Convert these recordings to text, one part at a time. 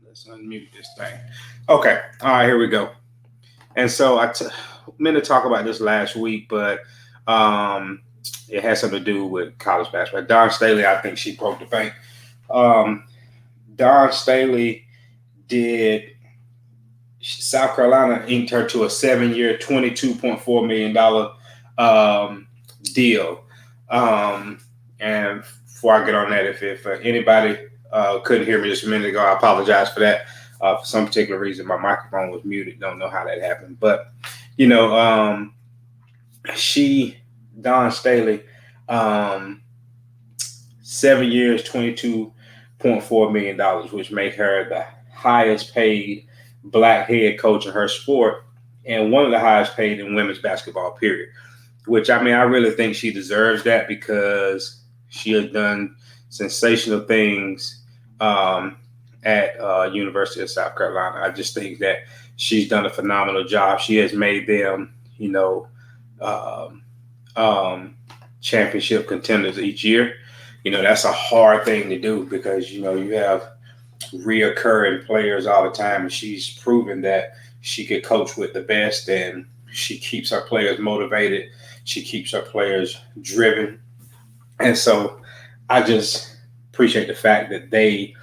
Let's unmute this thing. Okay. All right, here we go. And so meant to talk about this last week, but um, it has something to do with college basketball. Don Staley, I think she broke the bank. Um, Don Staley did South Carolina inked her to a 7-year, $22.4 million deal. And before I get on that, if anybody couldn't hear me just a minute ago, I apologize for that. For some particular reason, my microphone was muted. Don't know how that happened, but you know, Don Staley, 7 years, $22.4 million, which make her the highest paid black head coach in her sport, and one of the highest paid in women's basketball, period. Which, I mean, I really think she deserves that because she has done sensational things at University of South Carolina. I just think that she's done a phenomenal job. She has made them, um, championship contenders each year. That's a hard thing to do because, you have reoccurring players all the time, and she's proven that she could coach with the best, and she keeps her players motivated. She keeps her players driven. And so I just appreciate the fact that they,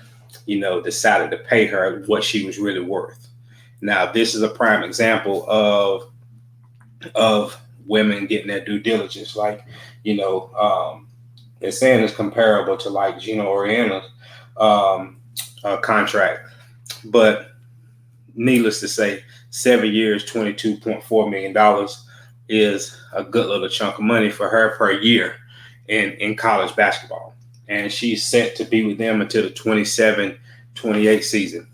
decided to pay her what she was really worth. Now, this is a prime example of women getting their due diligence. Like, they're saying it's comparable to like Gino Oriana's contract. But needless to say, 7 years, $22.4 million is a good little chunk of money for her per year in college basketball. And she's set to be with them until the 27-28 season.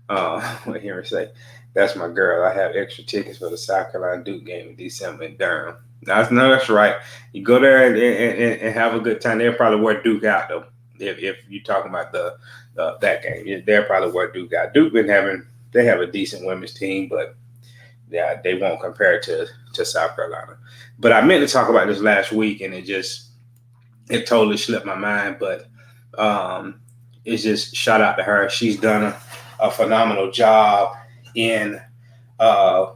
What hear me say? That's my girl. I have extra tickets for the South Carolina Duke game in December in Durham. That's right. You go there and have a good time. They'll probably wear Duke out though. If you're talking about that game, they'll probably wear Duke out. Duke they have a decent women's team, but yeah, they won't compare to South Carolina. But I meant to talk about this last week, and it totally slipped my mind. But it's just shout out to her. She's done a phenomenal job in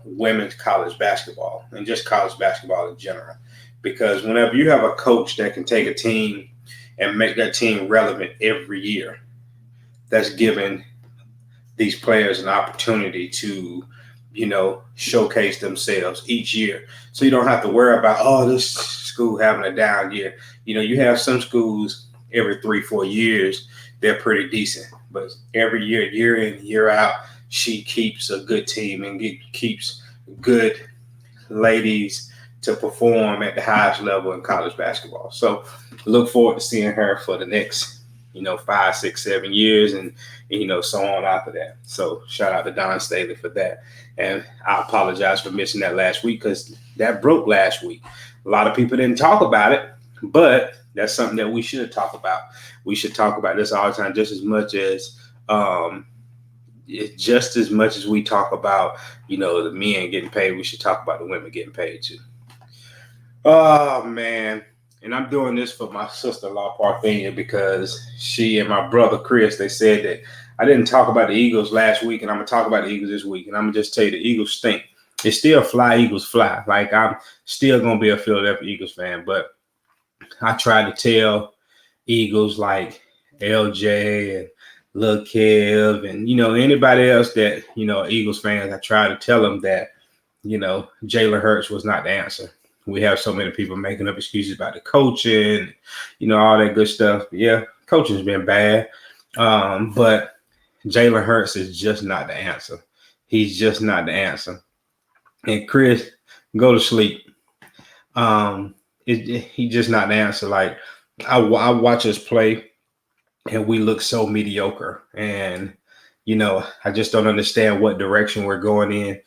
women's college basketball and just college basketball in general. Because whenever you have a coach that can take a team and make that team relevant every year, that's giving these players an opportunity to, showcase themselves each year. So you don't have to worry about, this school having a down year. You have some schools every 3-4 years, they're pretty decent. But every year in, year out, she keeps a good team and keeps good ladies to perform at the highest level in college basketball. So look forward to seeing her for the next 5, 6, 7 years and so on after that. So shout out to Don Staley for that. And I apologize for missing that last week because that broke last week. A lot of people didn't talk about it, but that's something that we should talk about. We should talk about this all the time, just as much as we talk about, the men getting paid, we should talk about the women getting paid too. Oh man. And I'm doing this for my sister-in-law, Parthenia, because she and my brother, Chris, they said that I didn't talk about the Eagles last week, and I'm going to talk about the Eagles this week. And I'm going to just tell you the Eagles stink. It's still fly, Eagles fly. Like, I'm still going to be a Philadelphia Eagles fan, but I try to tell Eagles like LJ and Lil Kev and, anybody else that, Eagles fans, I try to tell them that, Jalen Hurts was not the answer. We have so many people making up excuses about the coaching, all that good stuff. Yeah, coaching's been bad. But Jalen Hurts is just not the answer. He's just not the answer. And Chris, go to sleep. He's just not the answer. Like, I watch us play and we look so mediocre. And, I just don't understand what direction we're going in.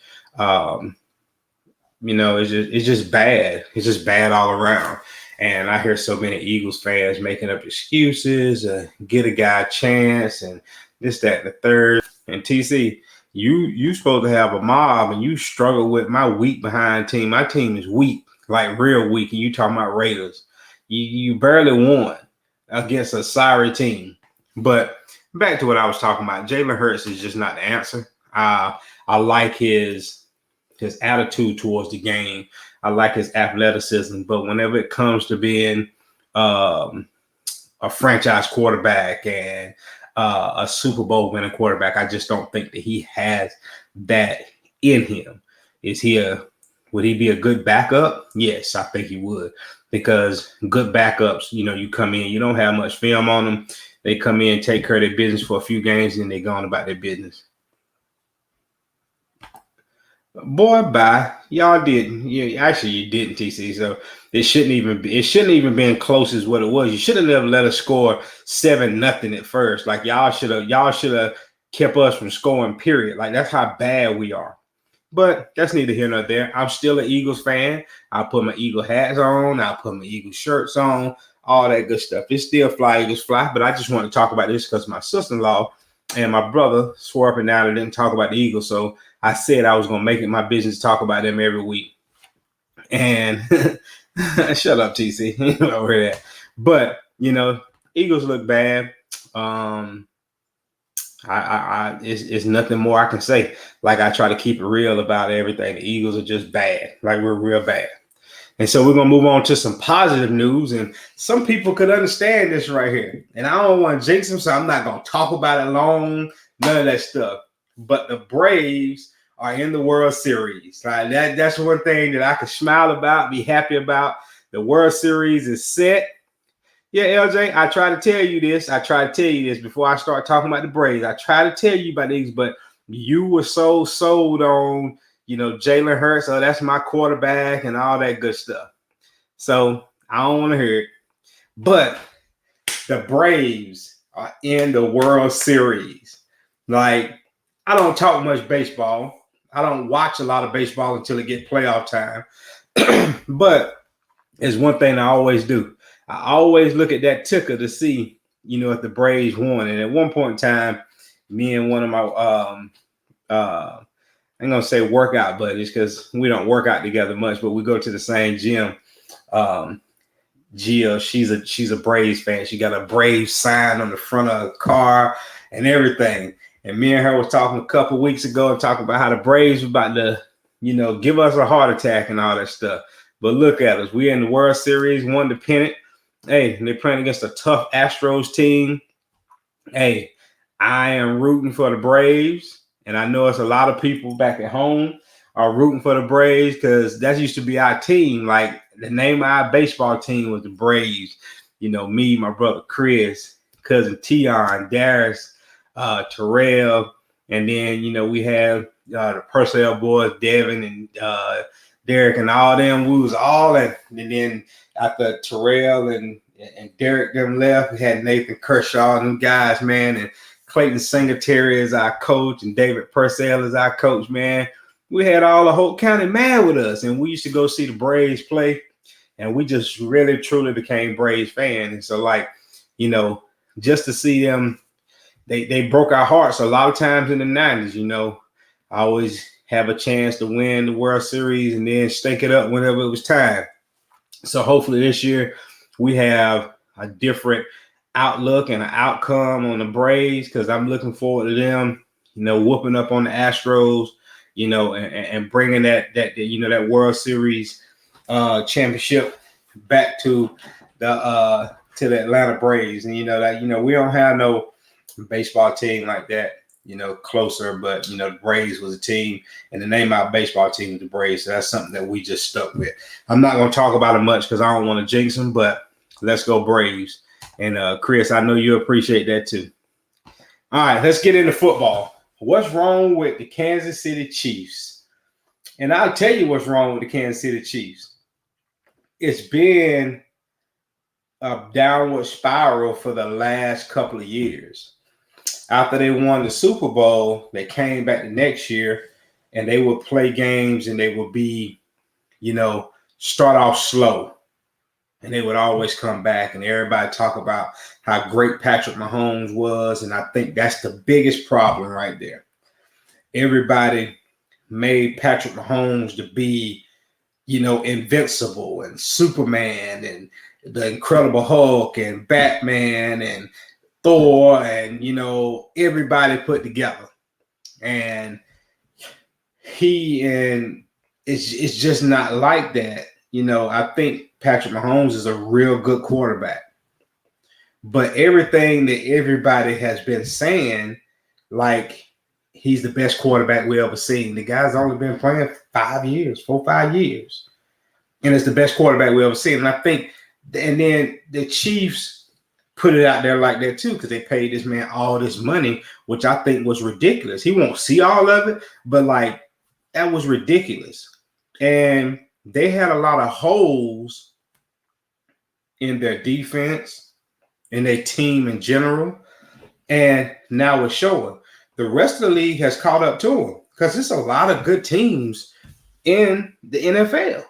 It's just bad. It's just bad all around. And I hear so many Eagles fans making up excuses, get a guy a chance, and this, that, and the third. And TC, you supposed to have a mob, and you struggle with my weak behind team. My team is weak, like real weak. And you talking about Raiders. You barely won against a sorry team. But back to what I was talking about. Jalen Hurts is just not the answer. I like his attitude towards the game. I like his athleticism, but whenever it comes to being a franchise quarterback and a Super Bowl winning quarterback, I just don't think that he has that in him. Would he be a good backup? Yes, I think he would, because good backups, you come in, you don't have much film on them. They come in, take care of their business for a few games, and they're gone about their business. Boy, bye. Y'all didn't. Actually, you didn't, TC. So it shouldn't even been close as what it was. You should have never let us score 7-0 at first. Like y'all should have kept us from scoring, period. Like that's how bad we are. But that's neither here nor there. I'm still an Eagles fan. I put my Eagle hats on. I put my Eagle shirts on. All that good stuff. It's still fly, Eagles fly. But I just want to talk about this because my sister-in-law and my brother swore up and down and didn't talk about the Eagles. So I said I was going to make it my business to talk about them every week. And shut up, TC. You don't hear that. But, Eagles look bad. It's nothing more I can say. Like I try to keep it real about everything. The Eagles are just bad. Like we're real bad. And so we're going to move on to some positive news. And some people could understand this right here. And I don't want to jinx them, so I'm not going to talk about it long. None of that stuff. But the Braves are in the World Series. Right? That's one thing that I can smile about, be happy about. The World Series is set. Yeah, LJ, I try to tell you this. Before I start talking about the Braves. I try to tell you about these, but you were so sold on, Jalen Hurts. So that's my quarterback and all that good stuff. So I don't want to hear it. But the Braves are in the World Series. Like, I don't talk much baseball. I don't watch a lot of baseball until it gets playoff time. But it's one thing I always do. I always look at that ticker to see, if the Braves won. And at one point in time, me and one of my, I'm going to say workout buddies because we don't work out together much, but we go to the same gym. Gia, she's a Braves fan. She got a Braves sign on the front of the car and everything. And me and her was talking a couple weeks ago and talking about how the Braves were about to, give us a heart attack and all that stuff. But look at us. We're in the World Series, won the pennant. Hey, they're playing against a tough Astros team. Hey, I am rooting for the Braves. And I know it's a lot of people back at home are rooting for the Braves because that used to be our team. Like the name of our baseball team was the Braves. Me, my brother Chris, cousin Tion, Darius, Terrell. And then, we have the Purcell boys, Devin and Derek and all them. We was all that. And then after Terrell and Derek them left, we had Nathan Kershaw and them guys, man, and Clayton Singletary as our coach and David Purcell as our coach, man. We had all the Hope County mad with us, and we used to go see the Braves play, and we just really, truly became Braves fans. And so, just to see them, they broke our hearts a lot of times in the 90s, I always have a chance to win the World Series and then stink it up whenever it was time. So hopefully this year we have a different outlook and an outcome on the Braves because I'm looking forward to them, whooping up on the Astros, and bringing that World Series championship back to the Atlanta Braves. And we don't have no baseball team like that, closer, but the Braves was a team, and the name of our baseball team was the Braves. So that's something that we just stuck with. I'm not going to talk about it much because I don't want to jinx them, but let's go Braves. And Chris, I know you appreciate that too. All right, let's get into football. What's wrong with the Kansas City Chiefs? And I'll tell you what's wrong with the Kansas City Chiefs. It's been a downward spiral for the last couple of years. After they won the Super Bowl, they came back the next year and they would play games and they would be, start off slow. And they would always come back and everybody talk about how great Patrick Mahomes was. And I think that's the biggest problem right there. Everybody made Patrick Mahomes to be, invincible and Superman and the Incredible Hulk and Batman and Thor and everybody put together, and it's just not like that. I think Patrick Mahomes is a real good quarterback, but everything that everybody has been saying, like he's the best quarterback we ever seen. The guy's only been playing 5 years, 4-5 years, and it's the best quarterback we ever seen. And I think, and then the Chiefs put it out there like that too, because they paid this man all this money, which I think was ridiculous. He won't see all of it, but like that was ridiculous. And they had a lot of holes in their defense, in their team in general. And now it's showing. The rest of the league has caught up to them because there's a lot of good teams in the NFL.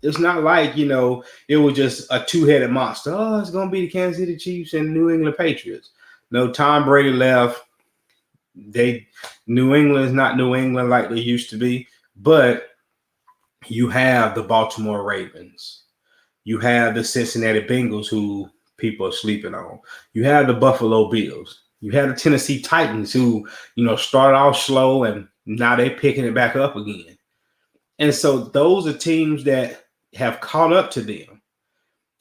It's not like, it was just a two-headed monster. Oh, it's going to be the Kansas City Chiefs and New England Patriots. No, Tom Brady left. New England is not New England like they used to be, but you have the Baltimore Ravens. You have the Cincinnati Bengals, who people are sleeping on. You have the Buffalo Bills. You have the Tennessee Titans, who, started off slow and now they're picking it back up again. And so those are teams that have caught up to them.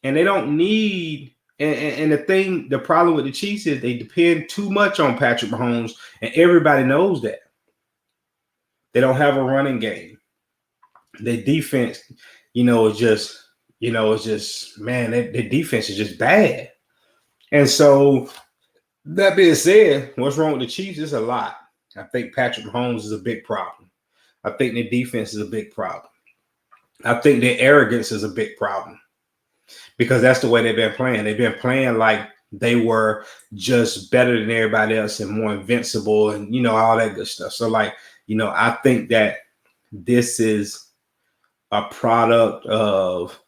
And they don't need, and the problem with the Chiefs is they depend too much on Patrick Mahomes, and everybody knows that. They don't have a running game. Their defense, is just, man, their defense is just bad. And so that being said, what's wrong with the Chiefs is a lot. I think Patrick Mahomes is a big problem. I think their defense is a big problem. I think their arrogance is a big problem because that's the way they've been playing. They've been playing like they were just better than everybody else and more invincible and, all that good stuff. So like, I think that this is a product of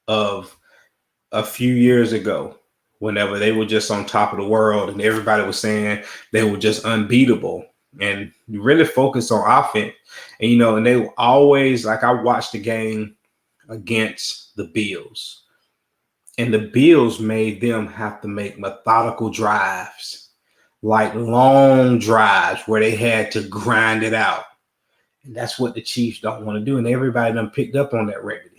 a few years ago, whenever they were just on top of the world and everybody was saying they were just unbeatable and really focused on offense. And, and they were always like, I watched the game against the Bills, and the Bills made them have to make methodical drives, like long drives where they had to grind it out. And that's what the Chiefs don't want to do. And everybody done picked up on that regularly.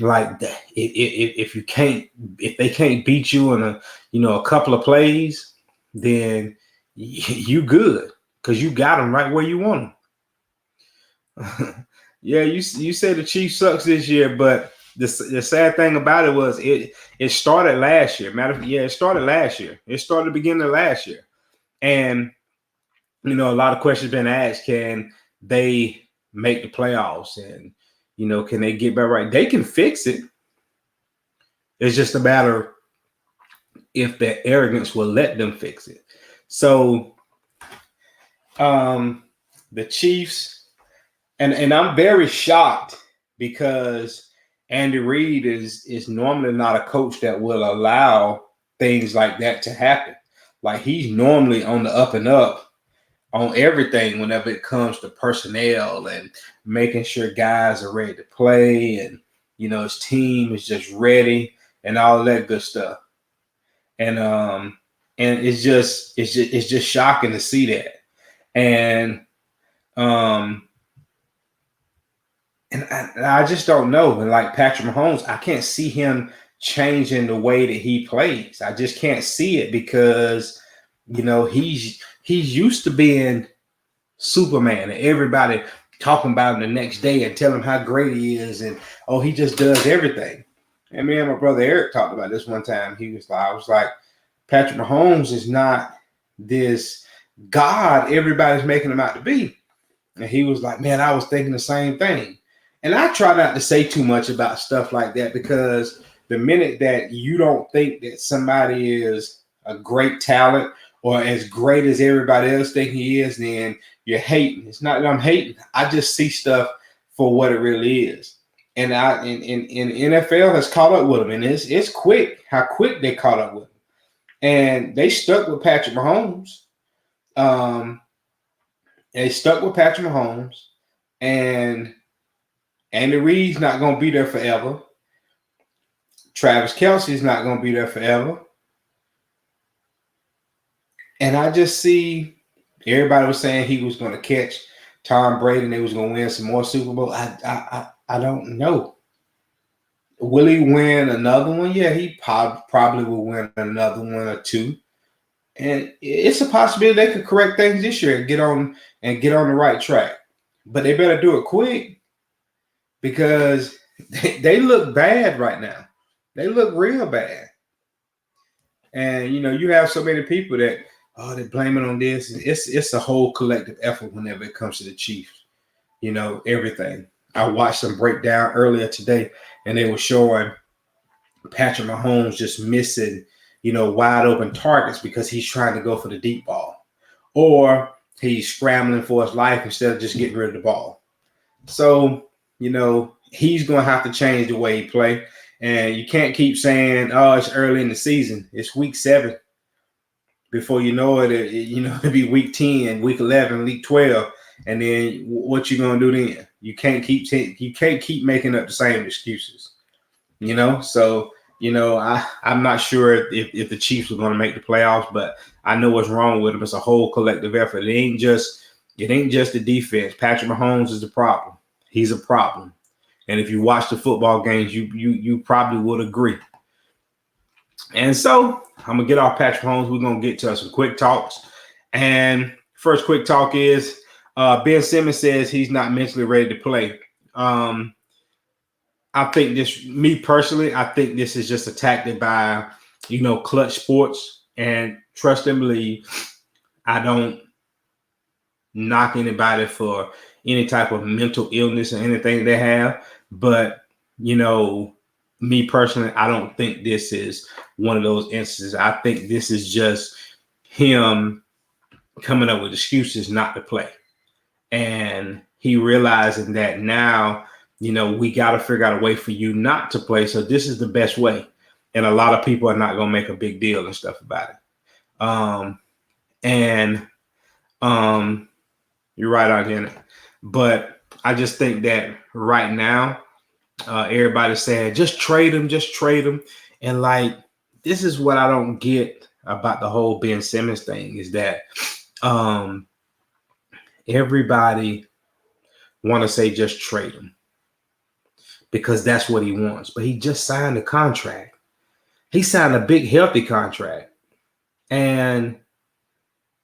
Like if they can't beat you in a couple of plays, then you good because you got them right where you want them. Yeah, you say the Chiefs sucks this year, but the sad thing about it was it started last year. It started last year. It started the beginning of last year, and a lot of questions been asked: can they make the playoffs? And can they get back right? They can fix it. It's just a matter if their arrogance will let them fix it. So, the Chiefs, and I'm very shocked because Andy Reid is normally not a coach that will allow things like that to happen. Like he's normally on the up and up on everything whenever it comes to personnel and making sure guys are ready to play and his team is just ready and all of that good stuff. And it's just shocking to see that. And I just don't know. And like Patrick Mahomes, I can't see him changing the way that he plays. I just can't see it because he's used to being Superman and everybody talking about him the next day and tell him how great he is and he just does everything. And me and my brother Eric talked about this one time. I was like, Patrick Mahomes is not this God everybody's making him out to be. And he was like, man, I was thinking the same thing. And I try not to say too much about stuff like that because the minute that you don't think that somebody is a great talent or as great as everybody else think he is, then you're hating. It's not that I'm hating. I just see stuff for what it really is. And NFL has caught up with him, and it's quick how quick they caught up with him. And they stuck with Patrick Mahomes. They stuck with Patrick Mahomes, and Andy Reid's not going to be there forever. Travis Kelce's not going to be there forever. And I just see everybody was saying he was going to catch Tom Brady and they was going to win some more Super Bowl. I don't know. Will he win another one? Yeah, he probably will win another one or two. And it's a possibility they could correct things this year and get on the right track. But they better do it quick because they look bad right now. They look real bad. And you have so many people that they blame it on this. It's a whole collective effort whenever it comes to the Chiefs. Everything. I watched some breakdown earlier today, and they were showing Patrick Mahomes just missing, wide open targets because he's trying to go for the deep ball, or he's scrambling for his life instead of just getting rid of the ball. So, he's going to have to change the way he play. And you can't keep saying, "Oh, it's early in the season. It's week 7." Before you know it, it'll be week 10, week 11, week 12, and then what you gonna do then? You can't keep making up the same excuses. So I'm not sure if the Chiefs are going to make the playoffs, but I know what's wrong with them. It's a whole collective effort. It ain't just the defense. Patrick Mahomes is the problem. He's a problem. And if you watch the football games, you probably would agree. And so I'm gonna get off Patrick Mahomes. We're gonna get to some quick talks. And first quick talk is Ben Simmons says he's not mentally ready to play. I think me personally, I think this is just a tactic by, Clutch Sports. And trust and believe, I don't knock anybody for any type of mental illness or anything they have. But, me personally, I don't think this is one of those instances. I think this is just him coming up with excuses not to play. And he realizing that now, we got to figure out a way for you not to play. So this is the best way. And a lot of people are not going to make a big deal and stuff about it. You're right on it. But I just think that right now, everybody's saying, just trade him. And this is what I don't get about the whole Ben Simmons thing is that everybody want to say just trade him because that's what he wants. But he just signed a contract. He signed a big, healthy contract. And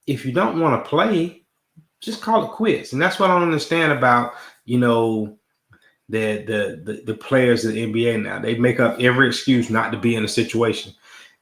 if you don't want to play, just call it quits. And that's what I don't understand about, the players of the NBA now. They make up every excuse not to be in a situation.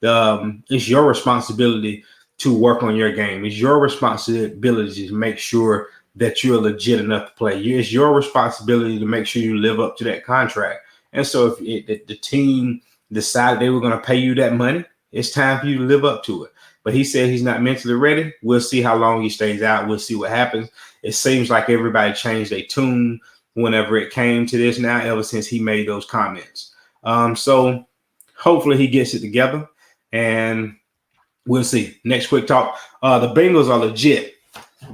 It's your responsibility to work on your game. It's your responsibility to make sure that you're legit enough to play. It's your responsibility to make sure you live up to that contract. And so if the team decided they were going to pay you that money, it's time for you to live up to it. But he said he's not mentally ready. We'll see how long he stays out. We'll see what happens. It seems like everybody changed their tune whenever it came to this now, ever since he made those comments. So hopefully he gets it together and we'll see. Next quick talk. The Bengals are legit.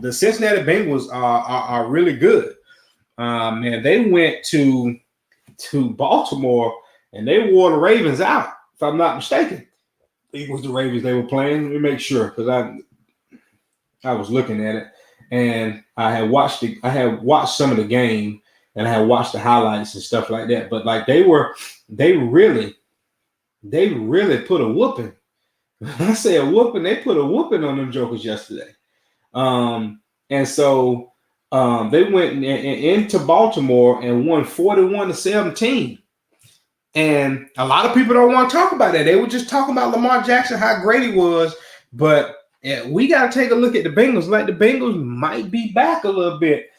The Cincinnati Bengals are really good. And they went to Baltimore and they wore the Ravens out, if I'm not mistaken. It was the Ravens they were playing. Let me make sure, because I was looking at it and I had watched some of the game and I had watched the highlights and stuff like that. But they really put a whooping. I say a whooping, they put a whooping on them jokers yesterday. And so they went into Baltimore and won 41-17. And a lot of people don't want to talk about that. They were just talking about Lamar Jackson, how great he was. But we got to take a look at the Bengals. The Bengals might be back a little bit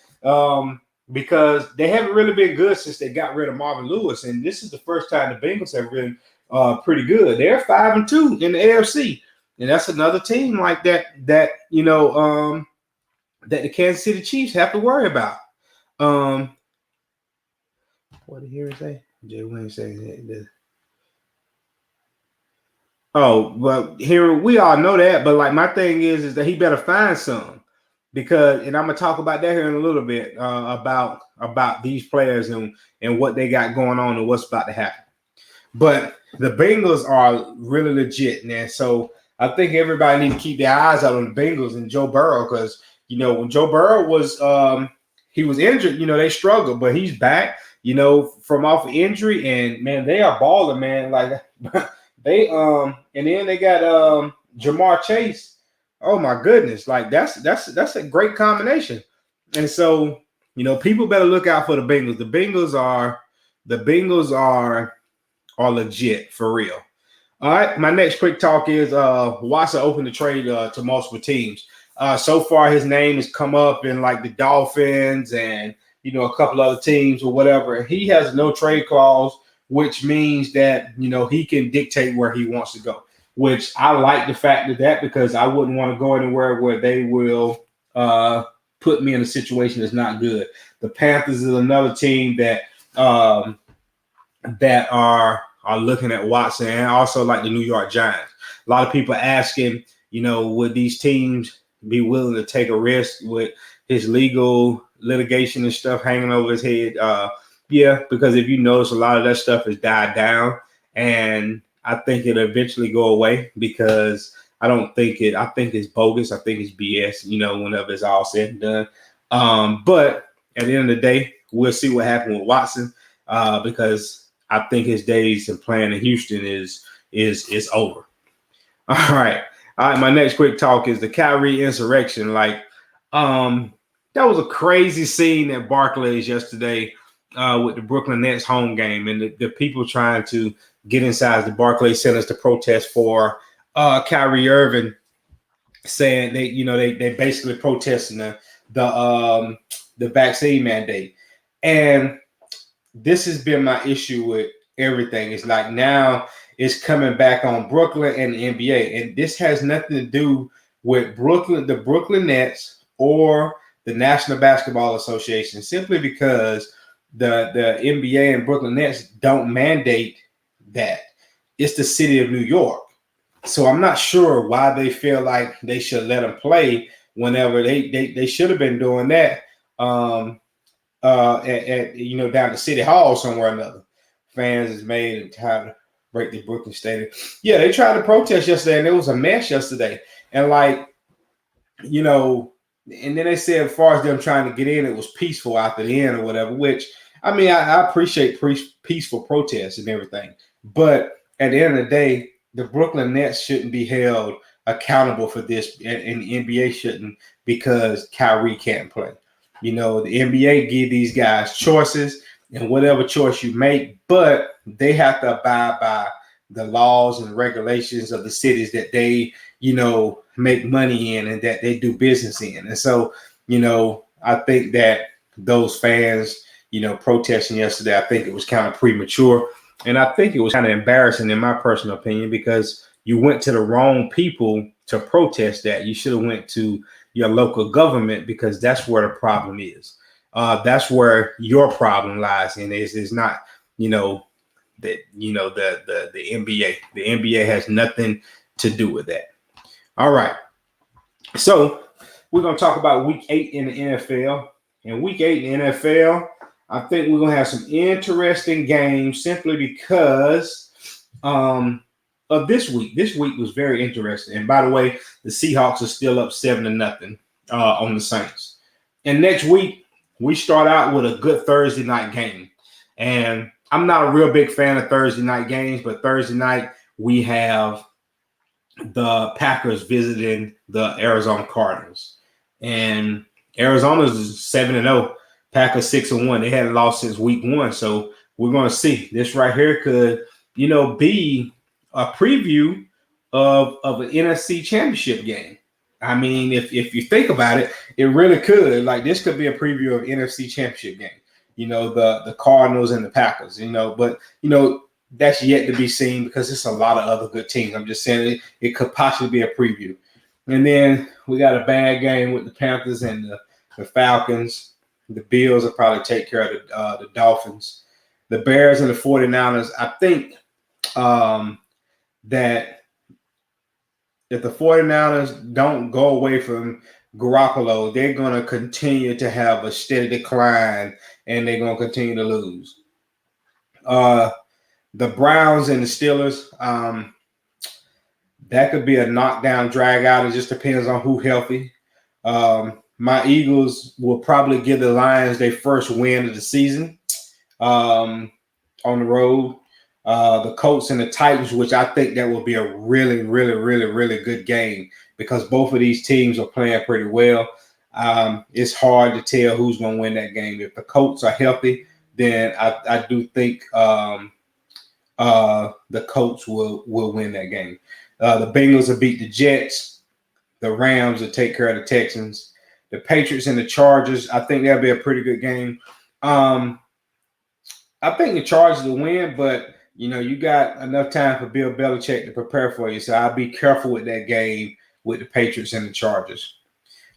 because they haven't really been good since they got rid of Marvin Lewis. And this is the first time the Bengals have been pretty good. They're 5-2 in the AFC. And that's another team like that that the Kansas City Chiefs have to worry about. What did he say? Jay Wayne saying that. Oh, well, here we all know that, but my thing is that he better find some, because, and I'm gonna talk about that here in a little bit about these players and what they got going on and what's about to happen. But the Bengals are really legit, man. So I think everybody need to keep their eyes out on the Bengals and Joe Burrow because when Joe Burrow was he was injured, they struggled, but he's back, from off of injury, and man, they are balling, man. Like they and then they got Jamar Chase. Oh my goodness, like that's a great combination. And so, people better look out for the Bengals. The Bengals are legit for real. All right, my next quick talk is Watson opened the trade to multiple teams. So far, his name has come up in like the Dolphins and a couple other teams or whatever. He has no trade clause, which means that he can dictate where he wants to go. Which I like the fact of that because I wouldn't want to go anywhere where they will put me in a situation that's not good. The Panthers is another team that are looking at Watson, and also like the New York Giants. A lot of people asking, would these teams be willing to take a risk with his legal litigation and stuff hanging over his head? Yeah, because if you notice, a lot of that stuff has died down, and I think it'll eventually go away because I think it's bogus. I think it's BS, whenever it's all said and done. But at the end of the day, we'll see what happens with Watson because I think his days of playing in Houston is over. All right. My next quick talk is the Kyrie insurrection. Like, that was a crazy scene at Barclays yesterday with the Brooklyn Nets home game, and the people trying to get inside the Barclays Centers to protest for Kyrie Irving, saying they basically protesting the vaccine mandate. And this has been my issue with everything. It's like now it's coming back on Brooklyn and the NBA. And this has nothing to do with the Brooklyn Nets or the National Basketball Association, simply because the NBA and Brooklyn Nets don't mandate that. It's the city of New York. So I'm not sure why they feel like they should let them play whenever they should have been doing that. At down the city hall somewhere or another. Fans is made and tried to break the Brooklyn Stadium. Yeah, they tried to protest yesterday, and it was a mess yesterday. And and then they said as far as them trying to get in, it was peaceful after the end or whatever. Which I mean, I appreciate peaceful protests and everything, but at the end of the day, the Brooklyn Nets shouldn't be held accountable for this, and the NBA shouldn't because Kyrie can't play. The NBA give these guys choices, and whatever choice you make, but they have to abide by the laws and regulations of the cities that they, make money in and that they do business in. And so, I think that those fans, protesting yesterday, I think it was kind of premature. And I think it was kind of embarrassing in my personal opinion because you went to the wrong people to protest that. You should have went to your local government because that's where the problem is. That's where your problem lies, and it's not, the NBA. The NBA has nothing to do with that. All right, so we're gonna talk about Week 8 in the NFL. In Week 8 in the NFL, I think we're gonna have some interesting games simply because of this week. This week was very interesting. And by the way, the Seahawks are still up 7-0 on the Saints. And next week, we start out with a good Thursday night game. And I'm not a real big fan of Thursday night games, but Thursday night we have the Packers visiting the Arizona Cardinals. And Arizona's 7-0, Packers 6-1. They hadn't lost since week 1. So we're going to see. This right here could, be a preview of an NFC championship game. I mean, if you think about it, it really could. Like, this could be a preview of NFC championship game. The Cardinals and the Packers, but, that's yet to be seen because it's a lot of other good teams. I'm just saying it could possibly be a preview. And then we got a bad game with the Panthers and the Falcons. The Bills will probably take care of the Dolphins. The Bears and the 49ers, I think that if the 49ers don't go away from Garoppolo, they're going to continue to have a steady decline, and they're going to continue to lose. The Browns and the Steelers, That could be a knockdown, drag out. It just depends on who healthy. My Eagles will probably give the Lions their first win of the season on the road. The Colts and the Titans, which I think that will be a really, really, really, really good game because both of these teams are playing pretty well. It's hard to tell who's going to win that game. If the Colts are healthy, then I do think the Colts will win that game. The Bengals will beat the Jets. The Rams will take care of the Texans. The Patriots and the Chargers, I think that'll be a pretty good game. I think the Chargers will win, but you got enough time for Bill Belichick to prepare for you. So I'll be careful with that game with the Patriots and the Chargers.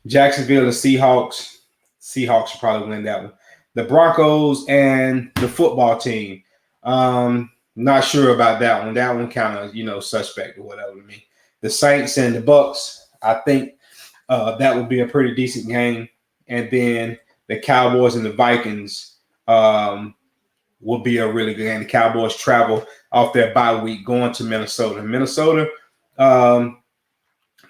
Jacksonville and Seahawks. Seahawks will probably win that one. The Broncos and the football team. Not sure about that one. That one kind of, suspect or whatever to me. The Saints and the Bucks. I think that would be a pretty decent game. And then the Cowboys and the Vikings will be a really good game. The Cowboys travel off their bye week going to Minnesota.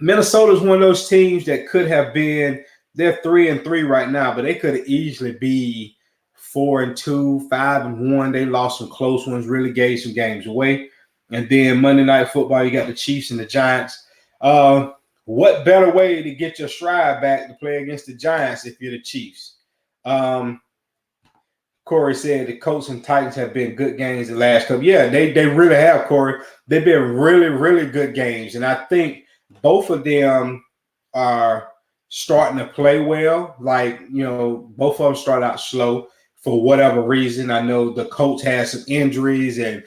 Minnesota's one of those teams that could have been, they're 3-3 right now, but they could easily be 4-2, 5-1. They lost some close ones, really gave some games away. And then Monday Night Football, you got the Chiefs and the Giants. What better way to get your stride back to play against the Giants if you're the Chiefs? Corey said the Colts and Titans have been good games the last couple. Yeah, they really have, Corey. They've been really, really good games. And I think both of them are starting to play well. Like, both of them start out slow for whatever reason. I know the Colts had some injuries and,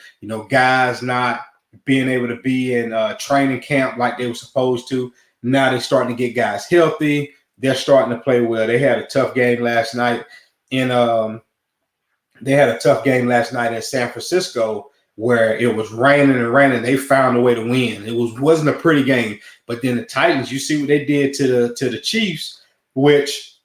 guys not being able to be in training camp like they were supposed to. Now they're starting to get guys healthy. They're starting to play well. They had a tough game last night in San Francisco where it was raining and raining. They found a way to win. It wasn't a pretty game. But then the Titans, you see what they did to the Chiefs, which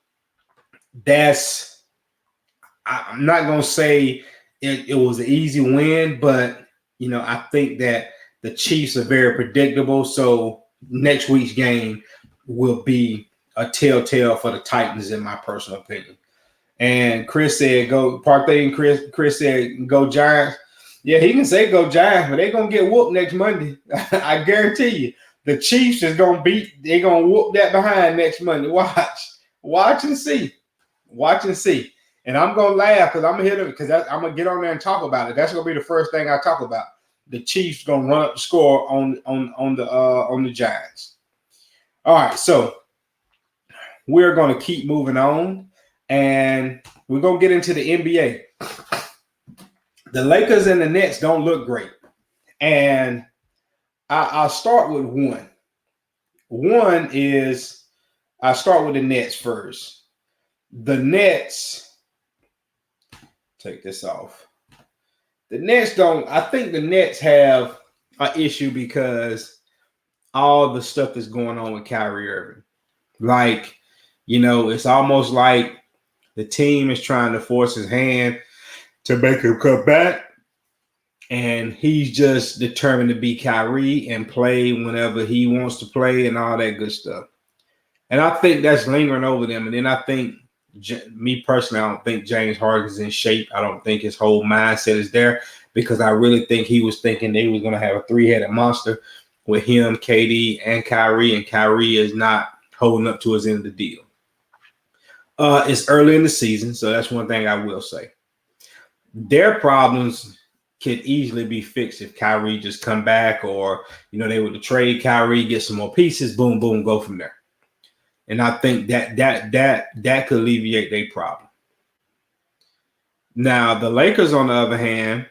I'm not going to say it was an easy win, but, I think that the Chiefs are very predictable. So next week's game will be a telltale for the Titans, in my personal opinion. And Chris said, go Parthay, and Chris said, go Giants. Yeah, he can say go Giants, but they're going to get whooped next Monday. I guarantee you. The Chiefs is going to they're going to whoop that behind next Monday. Watch and see. Watch and see. And I'm going to laugh because I'm going to hit them because I'm going to get on there and talk about it. That's going to be the first thing I talk about. The Chiefs going to run up the score on the Giants. All right, so we're going to keep moving on. And we're going to get into the NBA. The Lakers and the Nets don't look great. And I'll start with one. One is, I'll start with the Nets first. The Nets, take this off. The Nets I think the Nets have an issue because all the stuff that's going on with Kyrie Irving. Like, it's almost like the team is trying to force his hand to make him come back. And he's just determined to be Kyrie and play whenever he wants to play and all that good stuff. And I think that's lingering over them. And then I think, me personally, I don't think James Harden's in shape. I don't think his whole mindset is there because I really think he was thinking they was going to have a three-headed monster with him, KD, and Kyrie is not holding up to his end of the deal. It's early in the season, so that's one thing I will say. Their problems could easily be fixed if Kyrie just come back or, they would trade Kyrie, get some more pieces, boom, boom, go from there. And I think that could alleviate their problem. Now, the Lakers, on the other hand,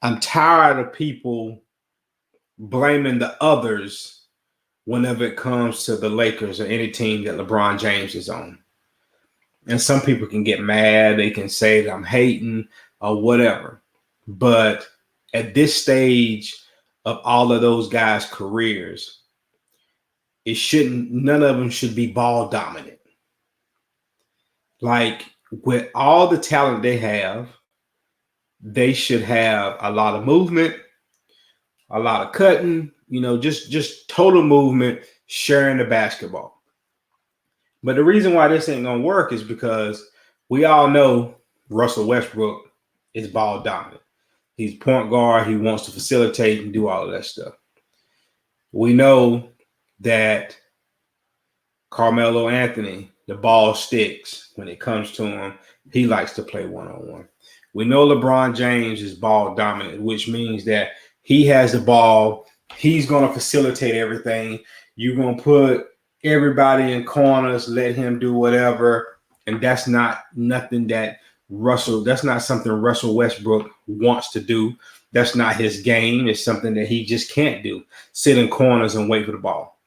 I'm tired of people blaming the others whenever it comes to the Lakers or any team that LeBron James is on. And some people can get mad. They can say that I'm hating or whatever. But at this stage of all of those guys' careers, none of them should be ball dominant. Like, with all the talent they have, they should have a lot of movement, a lot of cutting, just total movement, sharing the basketball. But the reason why this ain't gonna work is because we all know Russell Westbrook is ball dominant. He's point guard. He wants to facilitate and do all of that stuff. We know that Carmelo Anthony, the ball sticks when it comes to him. He likes to play one-on-one. We know LeBron James is ball dominant, which means that he has the ball. He's going to facilitate everything. You're going to put everybody in corners, let him do whatever. And that's not something Russell Westbrook wants to do. That's not his game. It's something that he just can't do. Sit in corners and wait for the ball.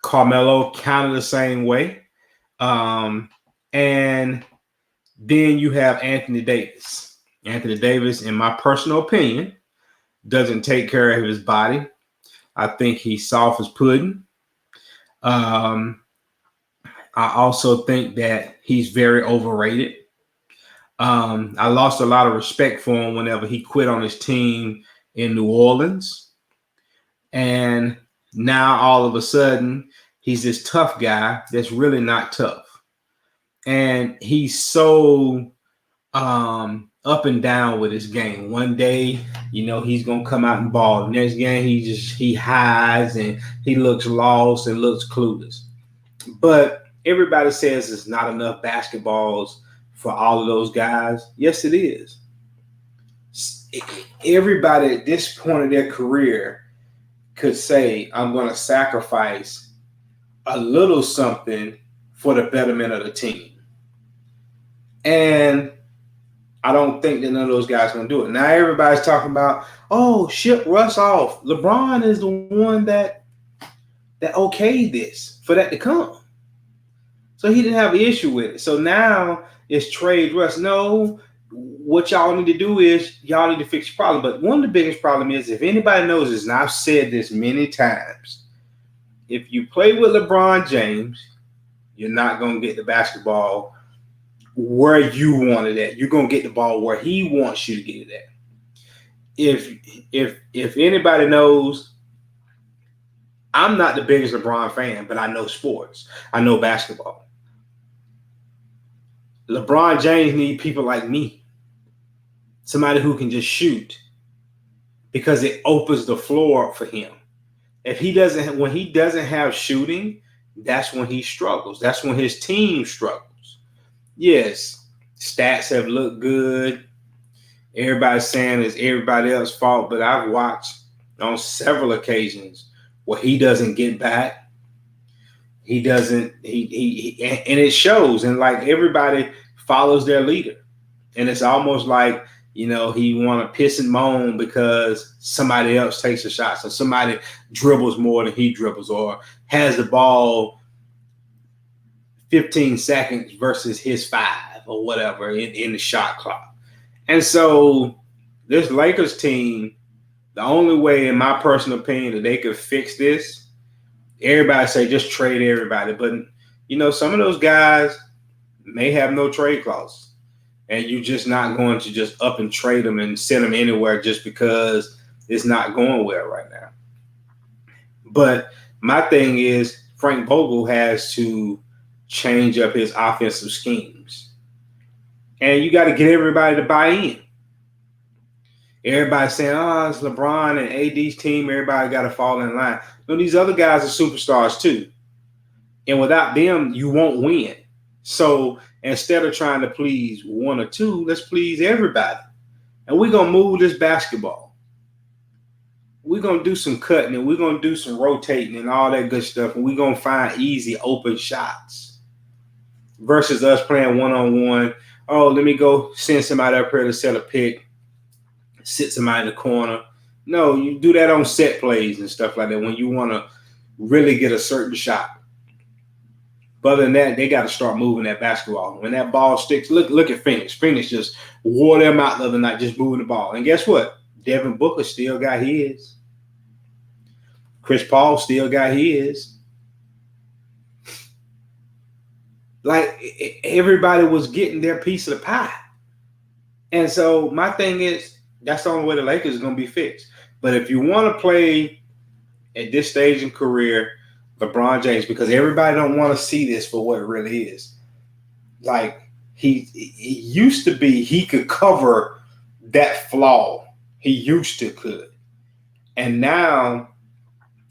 Carmelo kind of the same way. And then you have Anthony Davis. Anthony Davis, in my personal opinion, doesn't take care of his body. I think he's soft as pudding. I also think that he's very overrated. I lost a lot of respect for him whenever he quit on his team in New Orleans. And now all of a sudden, he's this tough guy that's really not tough. And he's so up and down with his game. One day, he's going to come out and ball. The next game, he hides and he looks lost and looks clueless. But everybody says it's not enough basketballs for all of those guys. Yes, it is. Everybody at this point of their career could say, I'm going to sacrifice a little something for the betterment of the team. And I don't think that none of those guys are going to do it. Now everybody's talking about, ship Russ off. LeBron is the one that okayed this for that to come. So he didn't have an issue with it. So now it's trade Russ. No, what y'all need to do is y'all need to fix your problem. But one of the biggest problems is, if anybody knows this, and I've said this many times, if you play with LeBron James, you're not going to get the basketball where you want it at. You're going to get the ball where he wants you to get it at. If anybody knows, I'm not the biggest LeBron fan, but I know sports. I know basketball. LeBron James needs people like me. Somebody who can just shoot, because it opens the floor up for him. When he doesn't have shooting, that's when he struggles. That's when his team struggles. Yes, stats have looked good. Everybody's saying it's everybody else's fault, but I've watched on several occasions where he doesn't get back. He doesn't, and it shows. And like, everybody follows their leader. And it's almost like, he want to piss and moan because somebody else takes the shots, or somebody dribbles more than he dribbles, or has the ball 15 seconds versus his 5 or whatever in the shot clock. And so this Lakers team, the only way, in my personal opinion, that they could fix this, everybody say just trade everybody. But, some of those guys may have no trade clause, and you're just not going to just up and trade them and send them anywhere just because it's not going well right now. But my thing is, Frank Vogel has to change up his offensive schemes. And you got to get everybody to buy in. Everybody saying, it's LeBron and AD's team, everybody got to fall in line. No, these other guys are superstars too. And without them, you won't win. So instead of trying to please one or two, let's please everybody. And we're going to move this basketball. We're going to do some cutting, and we're going to do some rotating and all that good stuff. And we're going to find easy open shots versus us playing one-on-one. Let me go send somebody up here to set a pick, sit somebody in the corner. No, you do that on set plays and stuff like that when you want to really get a certain shot. But other than that, they got to start moving that basketball. When that ball sticks, look at Phoenix. Phoenix just wore them out the other night, just moving the ball. And guess what? Devin Booker still got his. Chris Paul still got his. Like, everybody was getting their piece of the pie. And so my thing is, that's the only way the Lakers are going to be fixed. But if you want to play at this stage in career, LeBron James, because everybody don't want to see this for what it really is. Like he used to be, he could cover that flaw. He used to could. And now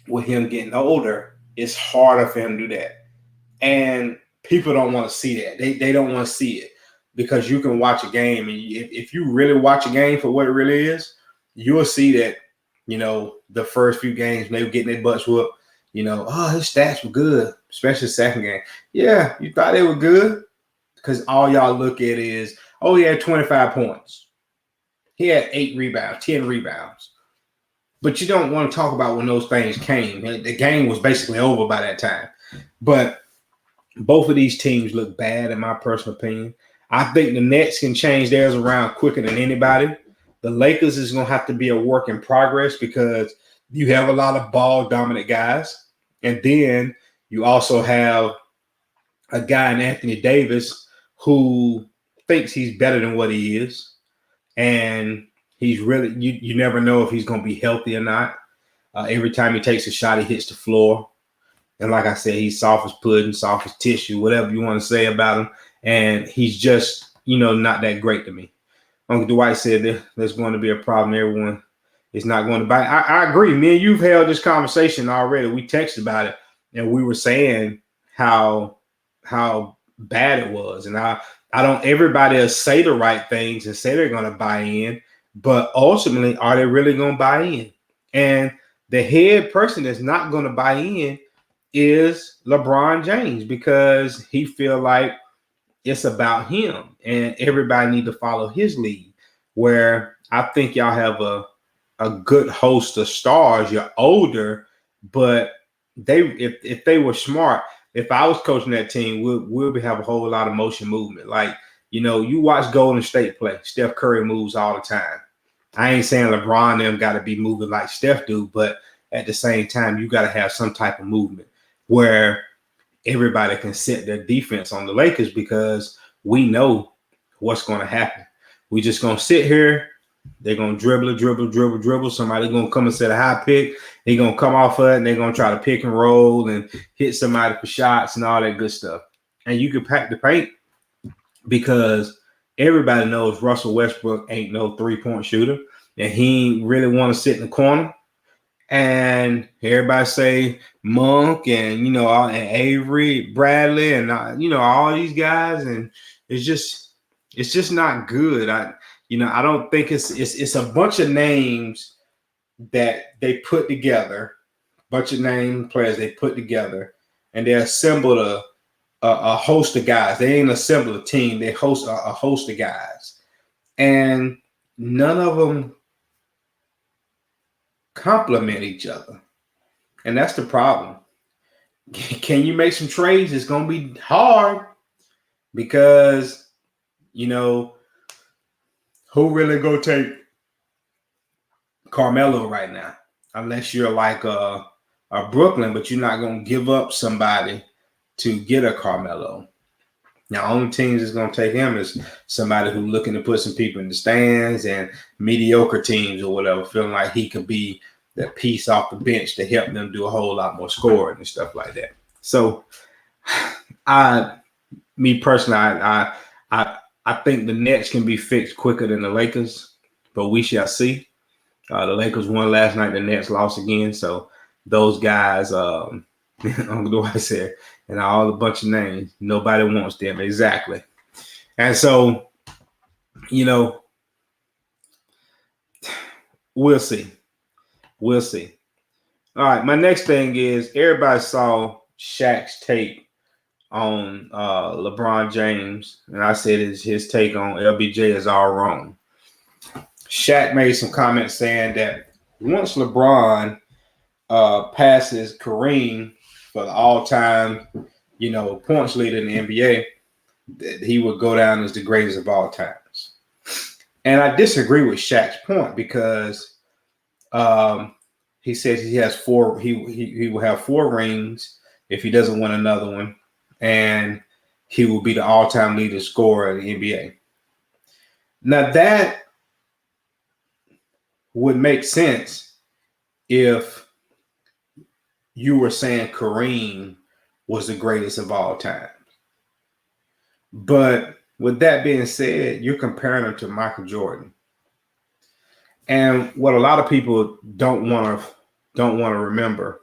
with him getting older, it's harder for him to do that. And people don't want to see that. They don't want to see it because you can watch a game, and if you really watch a game for what it really is, you'll see that, the first few games, they were getting their butts whooped. Oh, his stats were good, especially the second game. Yeah, you thought they were good because all y'all look at is, oh, he had 25 points. He had 8 rebounds, 10 rebounds. But you don't want to talk about when those things came. The game was basically over by that time. But both of these teams look bad, in my personal opinion. I think the Nets can change theirs around quicker than anybody. The Lakers is going to have to be a work in progress because you have a lot of ball-dominant guys. And then you also have a guy in Anthony Davis who thinks he's better than what he is. And he's really, you never know if he's going to be healthy or not. Every time he takes a shot, he hits the floor. And like I said, he's soft as pudding, soft as tissue, whatever you want to say about him. And he's just, not that great to me. Uncle Dwight said there's going to be a problem. Everyone is not going to buy. I agree. Me and you've held this conversation already. We texted about it, and we were saying how bad it was. And I don't. Everybody will say the right things and say they're going to buy in, but ultimately, are they really going to buy in? And the head person that's not going to buy in is LeBron James, because he feel like it's about him and everybody need to follow his lead. Where I think y'all have a good host of stars. You're older, but if they were smart, if I was coaching that team, we'll have a whole lot of motion movement. Like, you watch Golden State play. Steph Curry moves all the time. I ain't saying LeBron and them got to be moving like Steph do, but at the same time, you got to have some type of movement where everybody can set their defense on the Lakers, because we know what's going to happen. We just going to sit here. They're going to dribble. Somebody's going to come and set a high pick. They're going to come off of it, and they're going to try to pick and roll and hit somebody for shots and all that good stuff. And you can pack the paint because everybody knows Russell Westbrook ain't no three-point shooter, and he really want to sit in the corner. And everybody say Monk and, and Avery Bradley and, all these guys. And it's just not good. I don't think it's a bunch of names that they put together, bunch of name players they put together, and they assembled a host of guys. They ain't assembled a team. They host a host of guys. And none of them complement each other. And that's the problem. Can you make some trades? It's going to be hard because, who really go take Carmelo right now? Unless you're like a Brooklyn, but you're not going to give up somebody to get a Carmelo. Now, only teams that's going to take him is somebody who's looking to put some people in the stands, and mediocre teams or whatever, feeling like he could be that piece off the bench to help them do a whole lot more scoring and stuff like that. So, me personally, I think the Nets can be fixed quicker than the Lakers, but we shall see. The Lakers won last night. The Nets lost again. So those guys, Uncle Dwight said, and all a bunch of names, nobody wants them. Exactly. And so, we'll see. We'll see. All right. My next thing is, everybody saw Shaq's take on LeBron James, and I said his take on LBJ is all wrong. Shaq made some comments saying that once LeBron passes Kareem for the all-time, points leader in the NBA, that he would go down as the greatest of all times. And I disagree with Shaq's point, because he says he has 4. He will have 4 rings if he doesn't win another one, and he will be the all-time leading scorer in the NBA. Now that would make sense if you were saying Kareem was the greatest of all time. But with that being said, you're comparing him to Michael Jordan. And what a lot of people don't want to remember,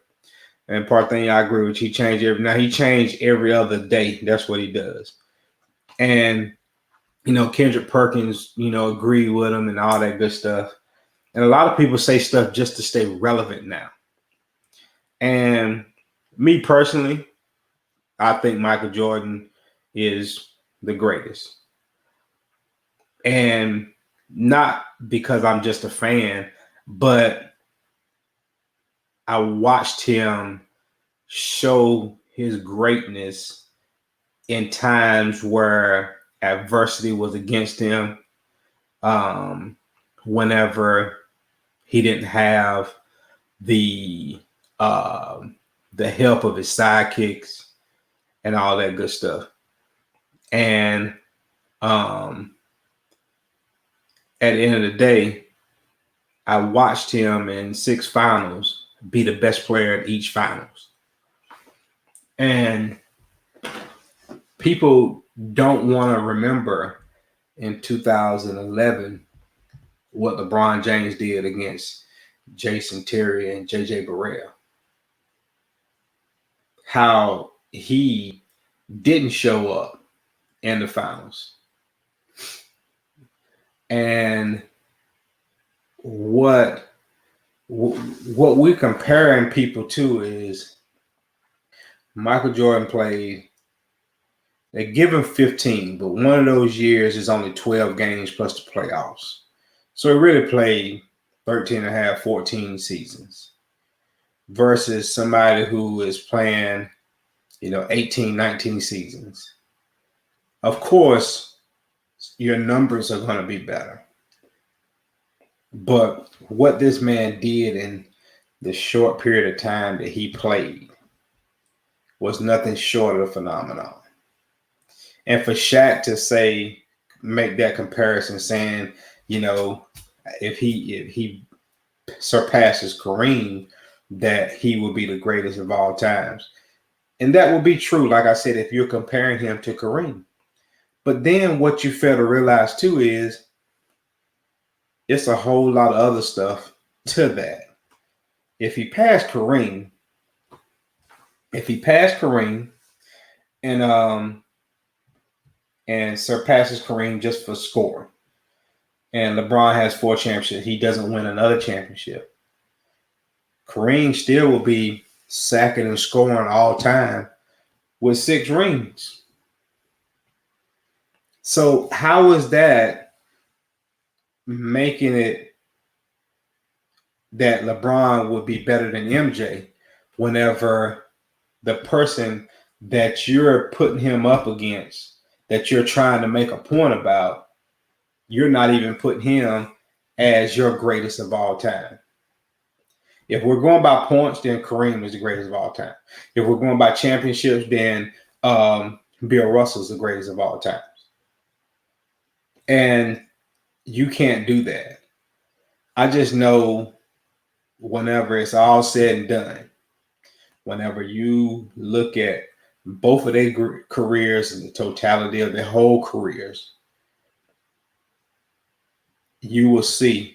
and part thing I agree with, he changed every other day. That's what he does. And Kendrick Perkins, agree with him and all that good stuff. And a lot of people say stuff just to stay relevant now. And me personally, I think Michael Jordan is the greatest. And not because I'm just a fan, but I watched him show his greatness in times where adversity was against him. Whenever he didn't have the help of his sidekicks and all that good stuff. And at the end of the day, I watched him in 6 finals be the best player in each finals. And people don't want to remember in 2011 what LeBron James did against Jason Terry and JJ Barea. How he didn't show up in the finals. And what we're comparing people to is Michael Jordan played, they give him 15, but one of those years is only 12 games plus the playoffs. So he really played 13 and a half, 14 seasons versus somebody who is playing, 18, 19 seasons. Of course, your numbers are going to be better. But what this man did in the short period of time that he played was nothing short of a phenomenon. And for Shaq to make that comparison, saying, if he surpasses Kareem, that he will be the greatest of all times. And that will be true, like I said, if you're comparing him to Kareem. But then what you fail to realize too is it's a whole lot of other stuff to that. If he passed Kareem and surpasses Kareem just for scoring, and LeBron has 4 championships, he doesn't win another championship, Kareem still will be sacking and scoring all time with 6 rings. So how is that making it that LeBron would be better than MJ whenever the person that you're putting him up against, that you're trying to make a point about, you're not even putting him as your greatest of all time? If we're going by points, then Kareem is the greatest of all time. If we're going by championships, then Bill Russell's the greatest of all time. And you can't do that. I just know whenever it's all said and done, whenever you look at both of their careers and the totality of their whole careers, you will see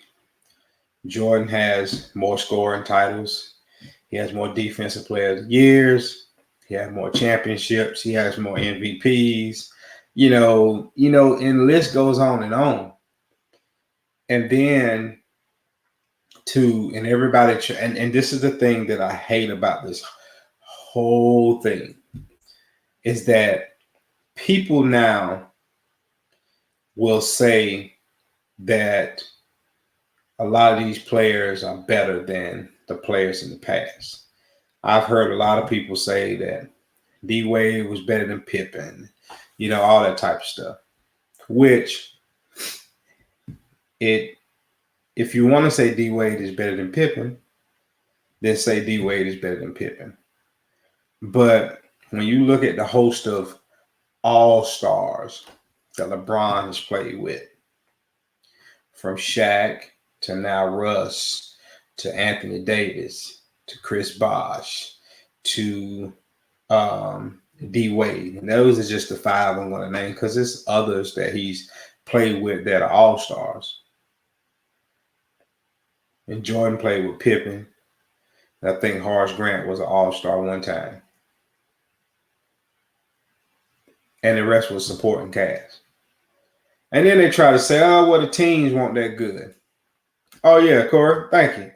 Jordan has more scoring titles. He has more defensive player of the years. He has more championships. He has more MVPs. And the list goes on and on. And then everybody, and this is the thing that I hate about this whole thing, is that people now will say that a lot of these players are better than the players in the past. I've heard a lot of people say that D Wade was better than Pippen, all that type of stuff. Which, if you want to say D Wade is better than Pippen, then say D Wade is better than Pippen. But when you look at the host of all-stars that LeBron has played with, from Shaq to now Russ to Anthony Davis, to Chris Bosh, to D Wade. And those are just the five I'm going to name because there's others that he's played with that are all-stars. And Jordan played with Pippen. I think Horace Grant was an all-star one time. And the rest was supporting cast. And then they try to say, oh, well, the teams weren't that good. Oh, yeah, Corey, thank you.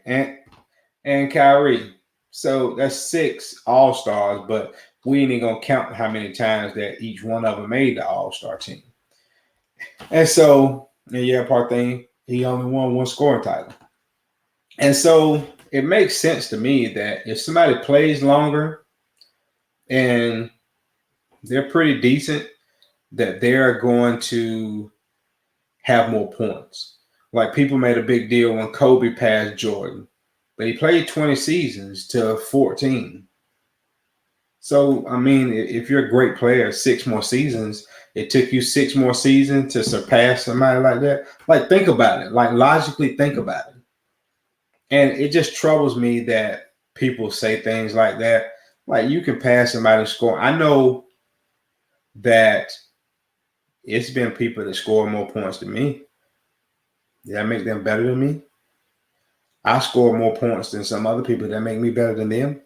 And Kyrie. So that's 6 all-stars, but we ain't going to count how many times that each one of them made the all-star team. And so, and yeah, Parthene, he only won 1 scoring title. And so it makes sense to me that if somebody plays longer and they're pretty decent, that they're going to have more points. Like people made a big deal when Kobe passed Jordan, but he played 20 seasons to 14. So, I mean, if you're a great player, 6 more seasons, it took you 6 more seasons to surpass somebody like that. Like, think about it. Like, logically think about it. And it just troubles me that people say things like that. Like, you can pass somebody score. I know that it's been people that score more points than me. Did that make them better than me? I score more points than some other people that make me better than them.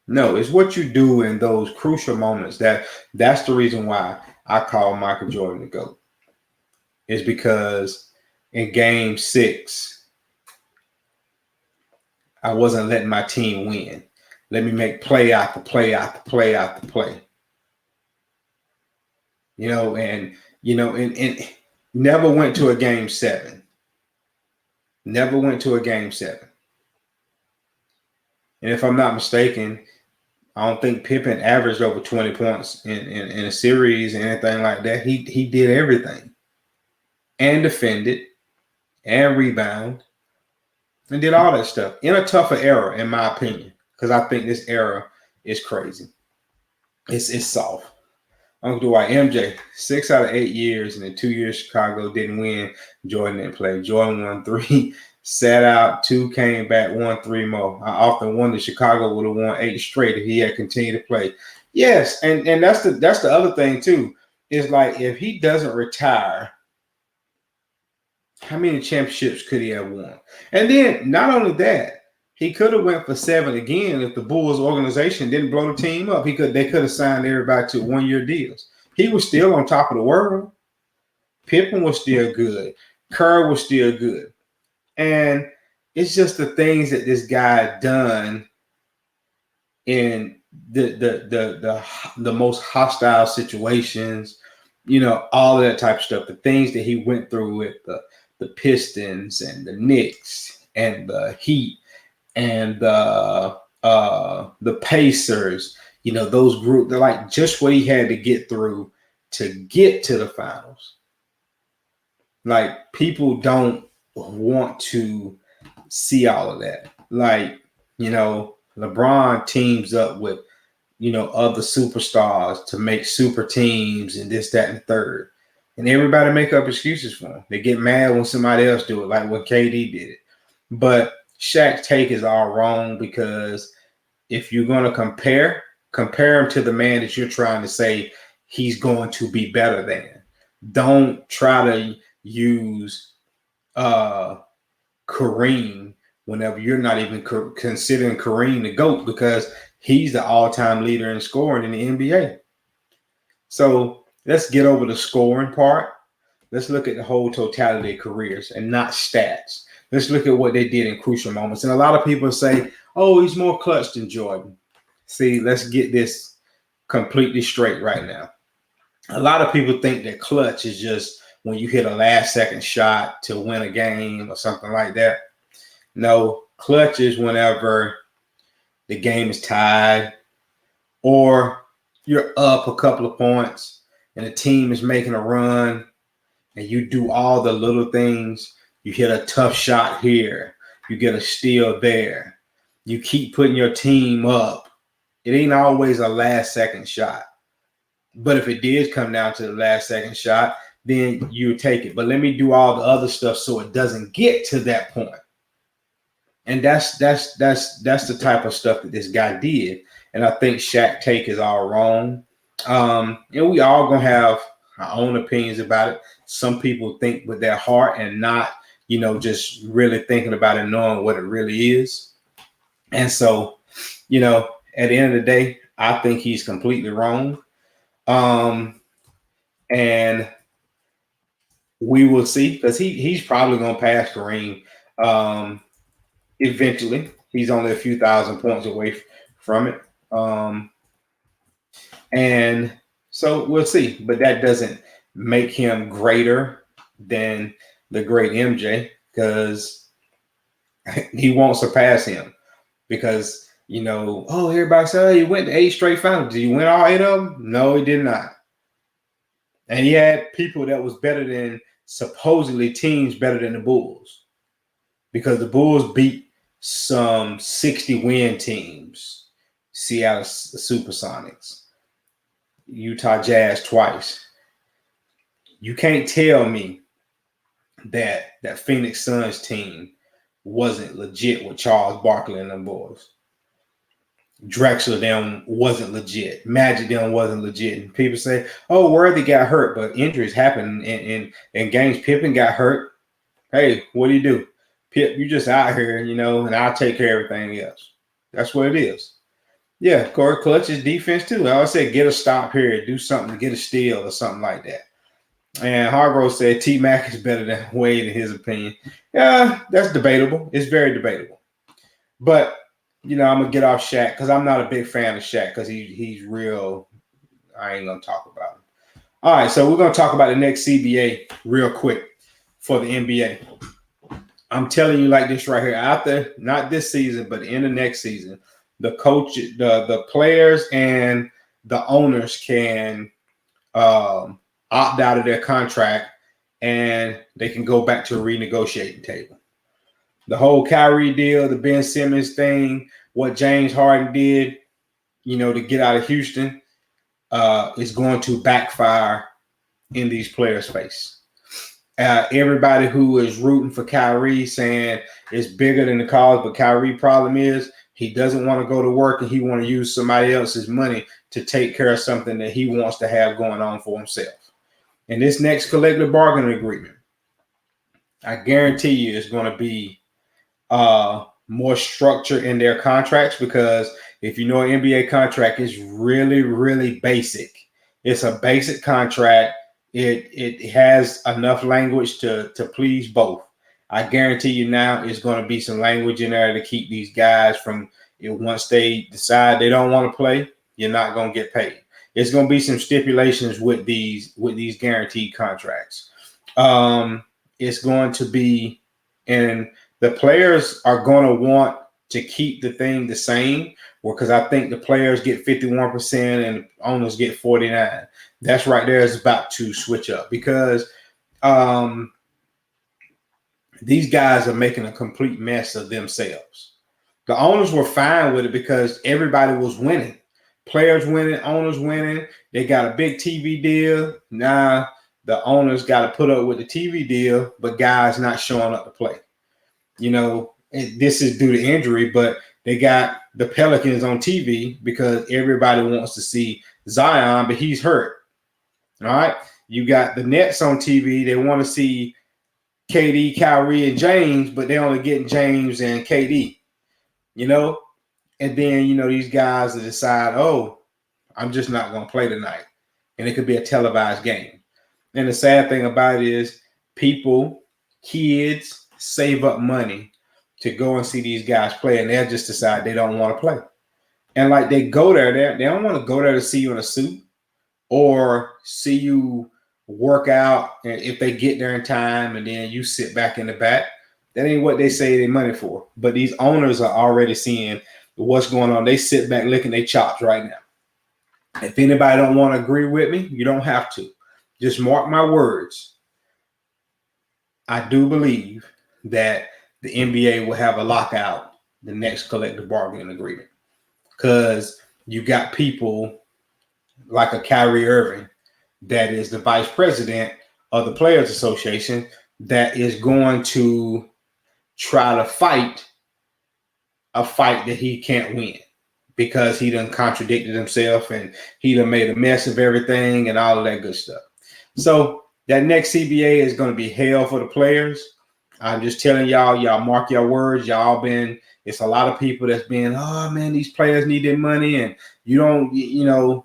No, it's what you do in those crucial moments. That's the reason why I call Michael Jordan the GOAT. It's because in game 6, I wasn't letting my team win. Let me make play after play after play after play. And never went to a game 7. Never went to a game 7. And if I'm not mistaken, I don't think Pippen averaged over 20 points in a series and anything like that. He did everything and defended and rebound and did all that stuff in a tougher era, in my opinion, because I think this era is crazy. It's soft. Uncle Dwight, MJ, 6 out of 8 years, and in 2 years Chicago didn't win. Jordan didn't play. Jordan won 3. Sat out 2, came back, won 3 more. I often wonder Chicago would have won 8 straight if he had continued to play. Yes, and that's the other thing too. Is like if he doesn't retire, how many championships could he have won? And then not only that, he could have went for 7 again if the Bulls organization didn't blow the team up. They could have signed everybody to 1-year deals. He was still on top of the world. Pippen was still good. Kerr was still good. And it's just the things that this guy done in the most hostile situations, all of that type of stuff, the things that he went through with the Pistons and the Knicks and the Heat and the Pacers, those groups, they're like just what he had to get through to get to the finals. Like people don't want to see all of that. Like, LeBron teams up with, other superstars to make super teams and this, that, and the third. And everybody make up excuses for him. They get mad when somebody else do it, like when KD did it. But Shaq's take is all wrong because if you're going to compare him to the man that you're trying to say he's going to be better than. Don't try to use Kareem whenever you're not even considering Kareem the GOAT because he's the all-time leader in scoring in the NBA. So let's get over the scoring part. Let's look at the whole totality of careers and not stats. Let's look at what they did in crucial moments. And a lot of people say, oh, he's more clutch than Jordan. See, let's get this completely straight right now. A lot of people think that clutch is just when you hit a last-second shot to win a game or something like that. No, clutch is whenever the game is tied or you're up a couple of points and the team is making a run and you do all the little things. You hit a tough shot here. You get a steal there. You keep putting your team up. It ain't always a last-second shot. But if it did come down to the last-second shot, then you take it. But let me do all the other stuff so it doesn't get to that point. And that's the type of stuff that this guy did. And I think Shaq take is all wrong. And we all gonna have our own opinions about it. Some people think with their heart and not, just really thinking about it, knowing what it really is. And so, at the end of the day, I think he's completely wrong. And we will see, because he's probably gonna pass Kareem eventually. He's only a few thousand points away from it. And so we'll see. But that doesn't make him greater than the great MJ, because he won't surpass him. Because, everybody said, he went to 8 straight finals. Did he win all 8 of them? No, he did not. And he had people that was better than, supposedly teams better than the Bulls. Because the Bulls beat some 60-win teams. Seattle Supersonics, Utah Jazz twice. You can't tell me that Phoenix Suns team wasn't legit with Charles Barkley and them boys. Drexler them wasn't legit. Magic them wasn't legit. And people say, oh, Worthy got hurt, but injuries happen in games. Pippen got hurt. Hey, what do? Pip, you just out here, and I'll take care of everything else. That's what it is. Yeah, Corey, clutch is defense too. I always say get a stop here, do something to get a steal or something like that. And Hargrove said T-Mac is better than Wade in his opinion. Yeah, that's debatable. It's very debatable. But, I'm going to get off Shaq because I'm not a big fan of Shaq because he's real. I ain't going to talk about him. All right, so we're going to talk about the next CBA real quick for the NBA. I'm telling you like this right here. After, not this season, but in the next season, the coach, the players and the owners can opt out of their contract and they can go back to a renegotiating table. The whole Kyrie deal, the Ben Simmons thing, what James Harden did, to get out of Houston, is going to backfire in these players' face. Everybody who is rooting for Kyrie saying it's bigger than the cause, but Kyrie problem is he doesn't want to go to work and he want to use somebody else's money to take care of something that he wants to have going on for himself. And this next collective bargaining agreement, I guarantee you it's going to be more structure in their contracts, because if you know an NBA contract is really, really basic. It's a basic contract. It has enough language to please both. I guarantee you now it's going to be some language in there to keep these guys from, once they decide they don't want to play, you're not going to get paid. It's going to be some stipulations with these guaranteed contracts. It's going to be, and the players are going to want to keep the thing the same, because I think the players get 51% and the owners get 49%. That's right there is about to switch up, because these guys are making a complete mess of themselves. The owners were fine with it because everybody was winning. Players winning, owners winning. They got a big TV deal. Now the owners got to put up with the TV deal, but guys not showing up to play. This is due to injury, but they got the Pelicans on TV because everybody wants to see Zion, but he's hurt. All right. You got the Nets on TV. They want to see KD, Kyrie, and James, but they only getting James and KD, and then, these guys that decide, oh, I'm just not going to play tonight. And it could be a televised game. And the sad thing about it is kids save up money to go and see these guys play, and they'll just decide they don't want to play. And like they go there, they don't want to go there to see you in a suit or see you work out, and if they get there in time and then you sit back in the back. That ain't what they say their money for. But these owners are already seeing what's going on. They sit back licking their chops right now. If anybody don't want to agree with me, you don't have to. Just mark my words. I do believe that the NBA will have a lockout the next collective bargaining agreement, because you got people like a Kyrie Irving that is the vice president of the Players Association that is going to try to fight a fight that he can't win because he done contradicted himself and he done made a mess of everything and all of that good stuff. So that next CBA is going to be hell for the players. I'm just telling y'all mark your words. It's a lot of people that's been, oh man, these players need their money and you don't,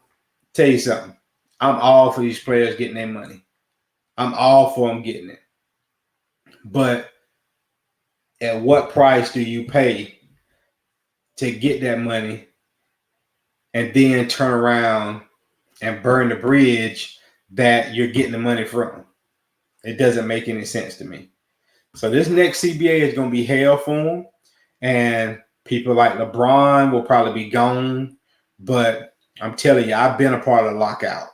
tell you something. I'm all for these players getting their money. I'm all for them getting it. But at what price do you pay to get that money and then turn around and burn the bridge that you're getting the money from? It doesn't make any sense to me. So this next CBA is going to be hell for them. And people like LeBron will probably be gone. But I'm telling you, I've been a part of the lockout.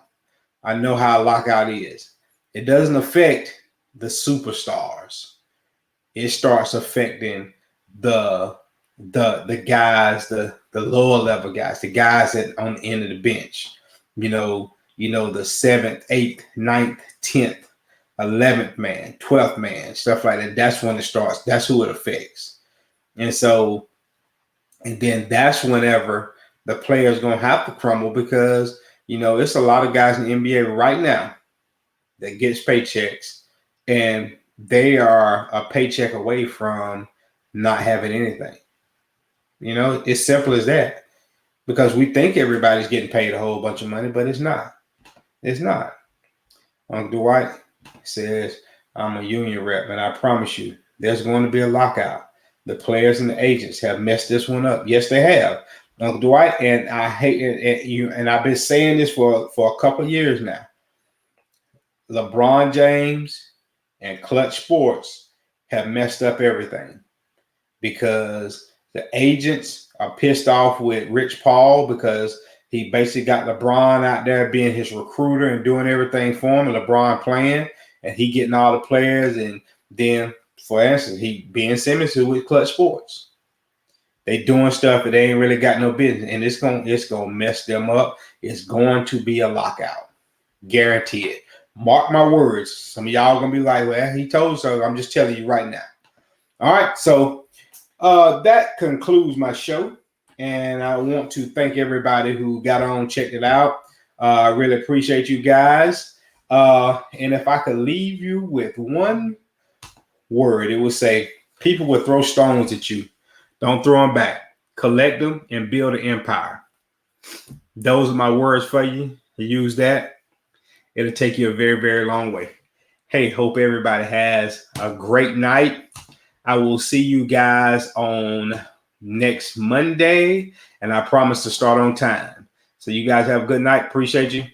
I know how a lockout is. It doesn't affect the superstars. It starts affecting the guys, the lower level guys, the guys that on the end of the bench. The 7th, 8th, 9th, 10th, 11th man, 12th man, stuff like that. That's when it starts. That's who it affects. And then that's whenever the player's going to have to crumble because, it's a lot of guys in the NBA right now that gets paychecks and they are a paycheck away from not having anything. It's simple as that because we think everybody's getting paid a whole bunch of money, but it's not. It's not. Uncle Dwight says, I'm a union rep, and I promise you, there's going to be a lockout. The players and the agents have messed this one up. Yes, they have. Uncle Dwight, and I hate it, and I've been saying this for a couple of years now. LeBron James and Clutch Sports have messed up everything because the agents are pissed off with Rich Paul because he basically got LeBron out there being his recruiter and doing everything for him, and LeBron playing, and he getting all the players. And then, for instance, Ben Simmons is with Clutch Sports. They doing stuff that they ain't really got no business, and it's gonna mess them up. It's going to be a lockout, guaranteed. Mark my words. Some of y'all gonna be like, "Well, he told so." I'm just telling you right now. All right, so that concludes my show. And I want to thank everybody who got on, checked it out. I really appreciate you guys. And if I could leave you with one word, it would say, people will throw stones at you. Don't throw them back. Collect them and build an empire. Those are my words for you. Use that. It'll take you a very, very long way. Hey, hope everybody has a great night. I will see you guys on next Monday, and I promise to start on time. So you guys have a good night. Appreciate you.